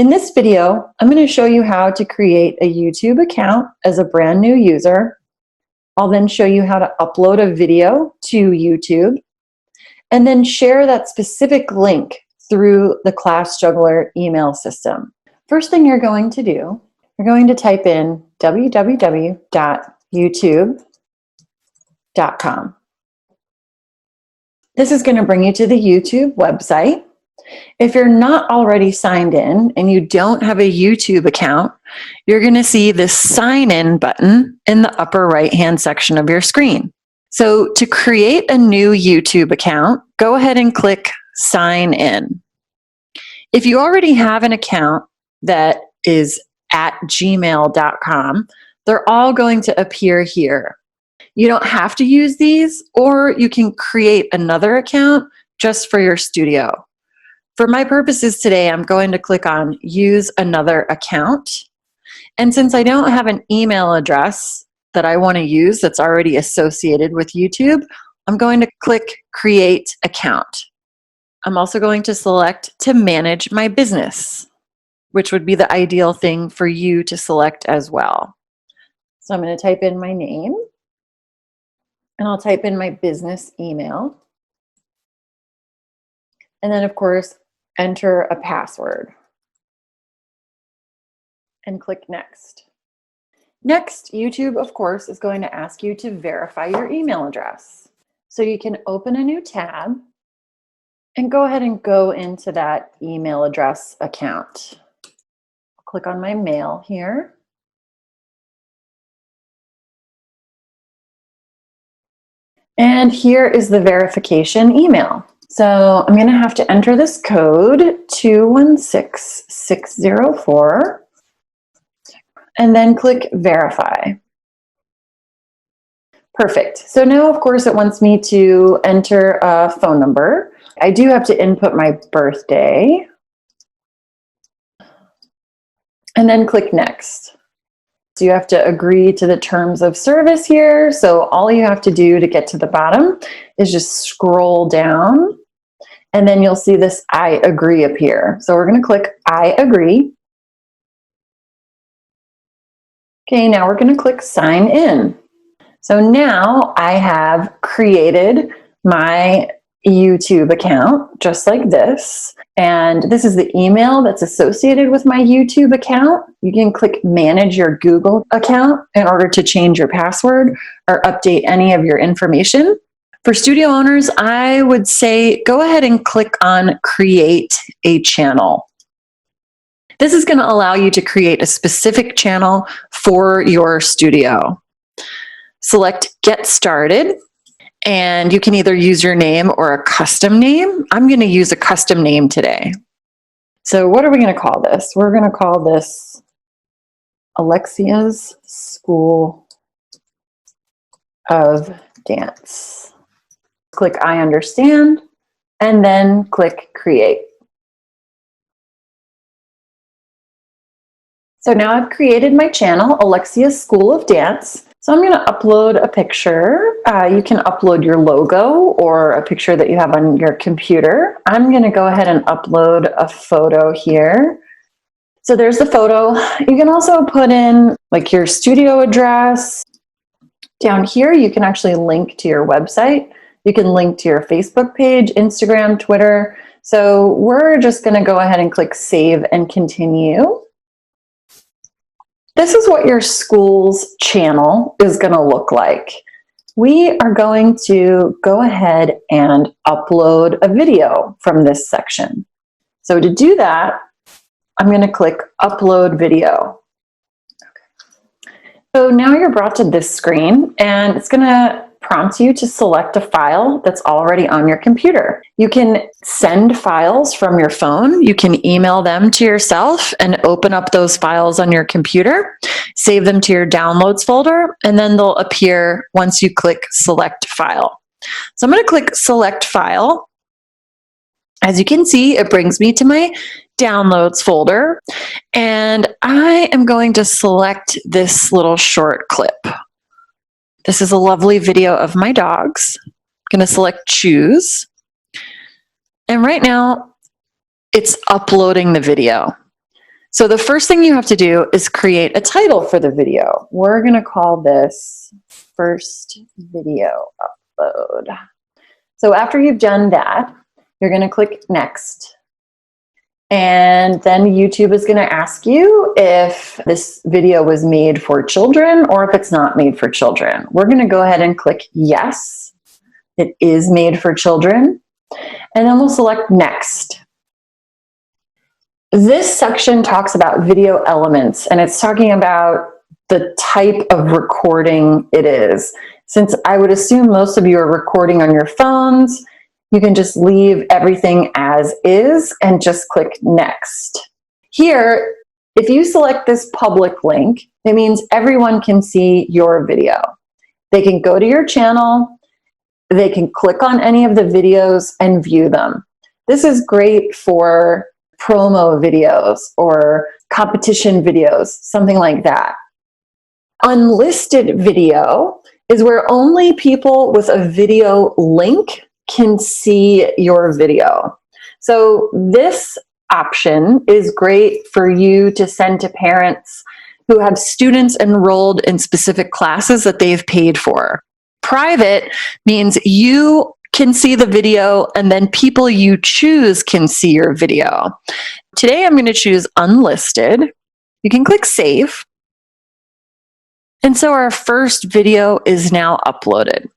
In this video, I'm going to show you how to create a YouTube account as a brand new user. I'll then show you how to upload a video to YouTube and then share that specific link through the ClassJuggler email system. First thing you're going to do, you're going to type in www.youtube.com. This is going to bring you to the YouTube website. If you're not already signed in and you don't have a YouTube account, you're going to see this sign in button in the upper right-hand section of your screen. So to create a new YouTube account, go ahead and click sign in. If you already have an account that is at gmail.com, they're all going to appear here. You don't have to use these, or you can create another account just for your studio. For my purposes today, I'm going to click on use another account. And since I don't have an email address that I want to use that's already associated with YouTube, I'm going to click create account. I'm also going to select to manage my business, which would be the ideal thing for you to select as well. So I'm going to type in my name and I'll type in my business email. And then of course, enter a password and click next. Next, YouTube, of course, is going to ask you to verify your email address. So you can open a new tab and go ahead and go into that email address account. I'll click on my mail here. And here is the verification email. So I'm going to have to enter this code 216604 and then click verify. Perfect. So now, of course, it wants me to enter a phone number. I do have to input my birthday and then click next. So you have to agree to the terms of service here. So all you have to do to get to the bottom is just scroll down. And then you'll see this I agree appear. So we're going to click I agree. Okay, now we're going to click sign in. So now I have created my YouTube account just like this. And this is the email that's associated with my YouTube account. You can click manage your Google account in order to change your password or update any of your information. For studio owners, I would say go ahead and click on create a channel. This is going to allow you to create a specific channel for your studio. Select get started, and you can either use your name or a custom name. I'm going to use a custom name today. So what are we going to call this? We're going to call this Alexia's School of Dance. Click I understand, and then click create. So now I've created my channel, Alexia's School of Dance. So I'm going to upload a picture. You can upload your logo or a picture that you have on your computer. I'm going to go ahead and upload a photo here. So there's the photo. You can also put in like your studio address. Down here, you can actually link to your website. You can link to your Facebook page, Instagram, Twitter. So we're just going to go ahead and click save and continue. This is what your school's channel is going to look like. We are going to go ahead and upload a video from this section. So to do that, I'm going to click upload video. So now you're brought to this screen, and it's going to prompt you to select a file that's already on your computer. You can send files from your phone. You can email them to yourself and open up those files on your computer, save them to your downloads folder, and then they'll appear once you click select file. So I'm going to click select file. As you can see, it brings me to my downloads folder, and I am going to select this little short clip. This is a lovely video of my dogs. I'm going to select choose. And right now, it's uploading the video. So the first thing you have to do is create a title for the video. We're going to call this first video upload. So after you've done that, you're going to click next. And then YouTube is going to ask you if this video was made for children or if it's not made for children. We're going to go ahead and click yes. It is made for children. And then we'll select next. This section talks about video elements, and it's talking about the type of recording it is. Since I would assume most of you are recording on your phones, you can just leave everything as is and just click next. Here, if you select this public link, it means everyone can see your video. They can go to your channel, they can click on any of the videos and view them. This is great for promo videos or competition videos, something like that. Unlisted video is where only people with a video link can see your video. So this option is great for you to send to parents who have students enrolled in specific classes that they've paid for. Private means you can see the video and then people you choose can see your video. Today I'm going to choose unlisted. You can click save. And so our first video is now uploaded.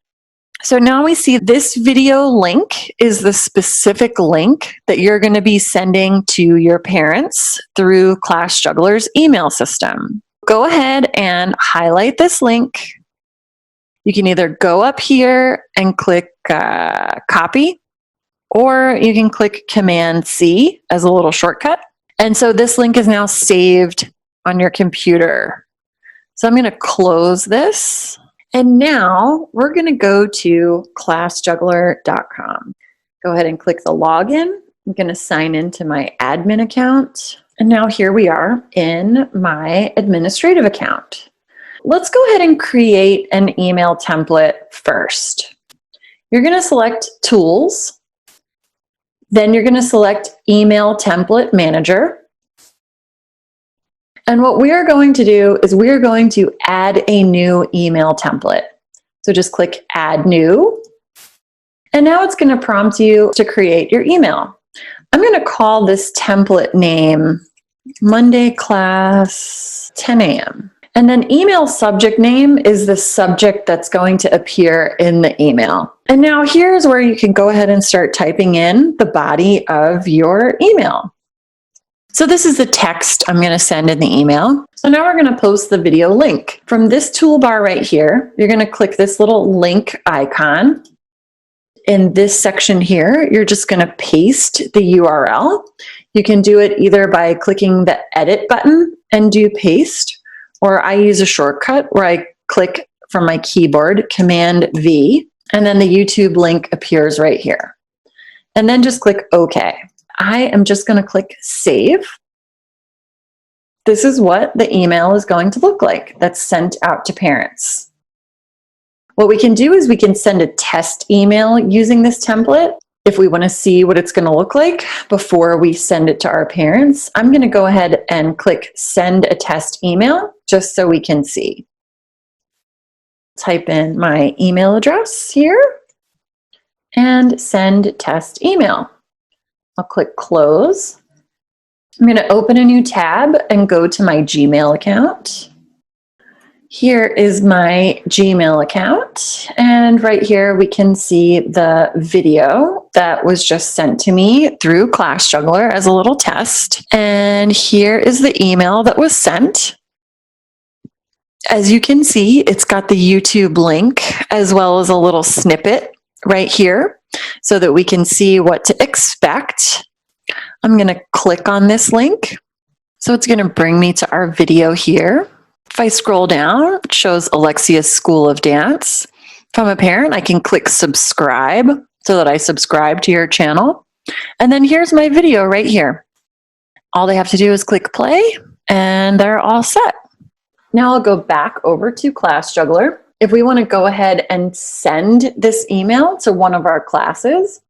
So now we see this video link is the specific link that you're going to be sending to your parents through ClassJuggler's email system. Go ahead and highlight this link. You can either go up here and click copy, or you can click Command C as a little shortcut. And so this link is now saved on your computer. So I'm going to close this. And now we're going to go to ClassJuggler.com. Go ahead and click the login. I'm going to sign into my admin account. And now here we are in my administrative account. Let's go ahead and create an email template first. You're going to select Tools. Then you're going to select Email Template Manager. And what we are going to do is we are going to add a new email template. So just click Add New. And now it's going to prompt you to create your email. I'm going to call this template name Monday Class 10 a.m. And then email subject name is the subject that's going to appear in the email. And now here's where you can go ahead and start typing in the body of your email. So this is the text I'm going to send in the email. So now we're going to post the video link. From this toolbar right here, you're going to click this little link icon. In this section here, you're just going to paste the URL. You can do it either by clicking the edit button and do paste, or I use a shortcut where I click from my keyboard, Command V, and then the YouTube link appears right here. And then just click OK. I am just going to click Save. This is what the email is going to look like that's sent out to parents. What we can do is we can send a test email using this template. If we want to see what it's going to look like before we send it to our parents, I'm going to go ahead and click Send a Test Email just so we can see. Type in my email address here and send test email. I'll click Close. I'm going to open a new tab and go to my Gmail account. Here is my Gmail account, and right here we can see the video that was just sent to me through ClassJuggler as a little test. And here is the email that was sent. As you can see, it's got the YouTube link as well as a little snippet right here so that we can see what to expect. I'm going to click on this link. So it's going to bring me to our video here. If I scroll down, it shows Alexia's School of Dance. If I'm a parent, I can click subscribe so that I subscribe to your channel. And then here's my video right here. All they have to do is click play and they're all set. Now I'll go back over to ClassJuggler. If we want to go ahead and send this email to one of our classes,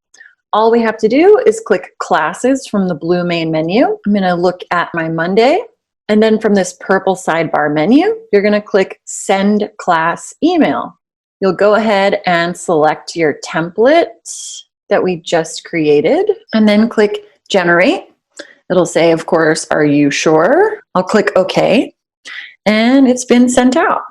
All we have to do is click Classes from the blue main menu. I'm going to look at my Monday. And then from this purple sidebar menu, you're going to click Send Class Email. You'll go ahead and select your template that we just created and then click Generate. It'll say, of course, are you sure? I'll click OK, and it's been sent out.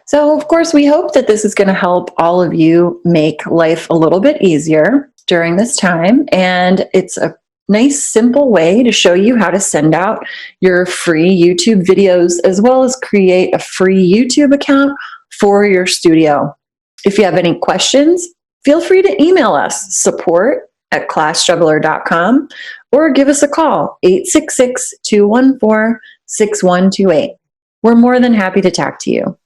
So, of course, we hope that this is going to help all of you make life a little bit easier during this time. And it's a nice, simple way to show you how to send out your free YouTube videos, as well as create a free YouTube account for your studio. If you have any questions, feel free to email us, support@ClassJuggler.com, or give us a call, 866-214-6128. We're more than happy to talk to you.